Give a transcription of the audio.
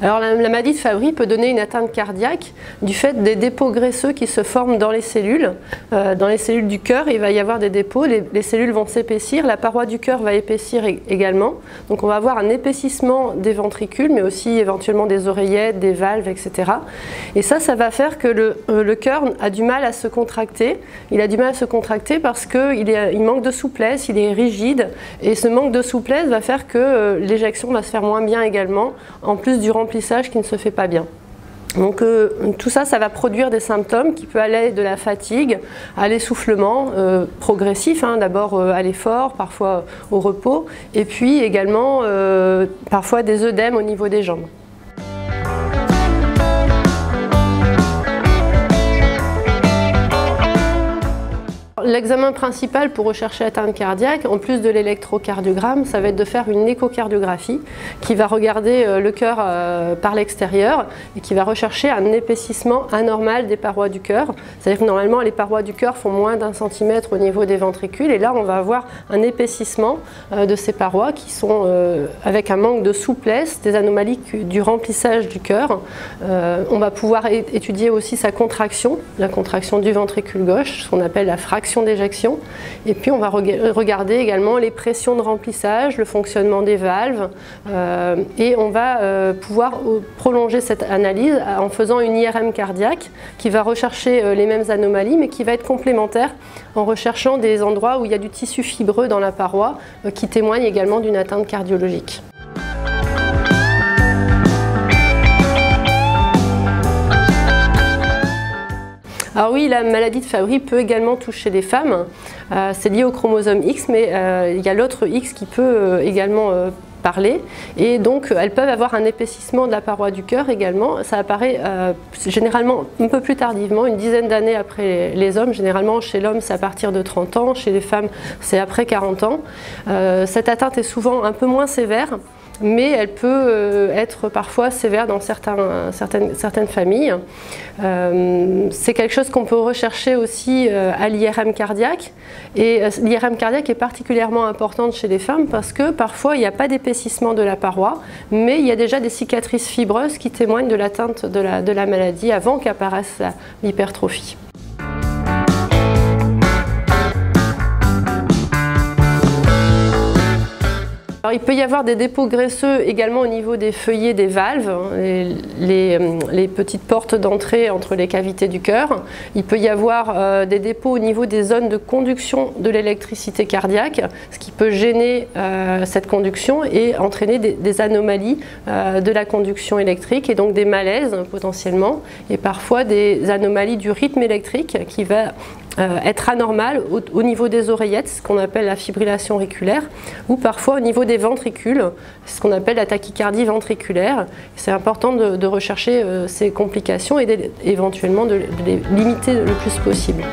Alors la maladie de Fabry peut donner une atteinte cardiaque du fait des dépôts graisseux qui se forment dans les cellules. Dans les cellules du cœur, il va y avoir des dépôts, les cellules vont s'épaissir, la paroi du cœur va épaissir également. Donc on va avoir un épaississement des ventricules, mais aussi éventuellement des oreillettes, des valves, etc. Et ça va faire que le cœur a du mal à se contracter. Il a du mal à se contracter parce qu'il manque de souplesse, il est rigide. Et ce manque de souplesse va faire que l'éjection va se faire moins bien également, en plus du remplissage qui ne se fait pas bien. Donc tout ça, ça va produire des symptômes qui peuvent aller de la fatigue à l'essoufflement progressif, d'abord à l'effort, parfois au repos, et puis également parfois des œdèmes au niveau des jambes. L'examen principal pour rechercher l'atteinte cardiaque, en plus de l'électrocardiogramme, ça va être de faire une échocardiographie qui va regarder le cœur par l'extérieur et qui va rechercher un épaississement anormal des parois du cœur. C'est-à-dire que normalement les parois du cœur font moins d'1 centimètre au niveau des ventricules et là on va avoir un épaississement de ces parois qui sont avec un manque de souplesse, des anomalies du remplissage du cœur. On va pouvoir étudier aussi sa contraction, la contraction du ventricule gauche, ce qu'on appelle la fraction d'éjection, et puis on va regarder également les pressions de remplissage, le fonctionnement des valves, et on va pouvoir prolonger cette analyse en faisant une IRM cardiaque qui va rechercher les mêmes anomalies mais qui va être complémentaire en recherchant des endroits où il y a du tissu fibreux dans la paroi qui témoignent également d'une atteinte cardiologique. Alors oui, la maladie de Fabry peut également toucher les femmes. C'est lié au chromosome X, mais il y a l'autre X qui peut également parler. Et donc, elles peuvent avoir un épaississement de la paroi du cœur également. Ça apparaît généralement un peu plus tardivement, une dizaine d'années après les hommes. Généralement, chez l'homme, c'est à partir de 30 ans. Chez les femmes, c'est après 40 ans. Cette atteinte est souvent un peu moins sévère, mais elle peut être parfois sévère dans certaines familles. C'est quelque chose qu'on peut rechercher aussi à l'IRM cardiaque. Et l'IRM cardiaque est particulièrement importante chez les femmes parce que parfois il n'y a pas d'épaississement de la paroi, mais il y a déjà des cicatrices fibreuses qui témoignent de l'atteinte de la maladie avant qu'apparaisse l'hypertrophie. Alors, il peut y avoir des dépôts graisseux également au niveau des feuillets des valves, les petites portes d'entrée entre les cavités du cœur. Il peut y avoir des dépôts au niveau des zones de conduction de l'électricité cardiaque, ce qui peut gêner cette conduction et entraîner des anomalies de la conduction électrique et donc des malaises potentiellement et parfois des anomalies du rythme électrique qui va être anormal au niveau des oreillettes, ce qu'on appelle la fibrillation auriculaire, ou parfois au niveau des ventricules, ce qu'on appelle la tachycardie ventriculaire. C'est important de rechercher ces complications et éventuellement de les limiter le plus possible.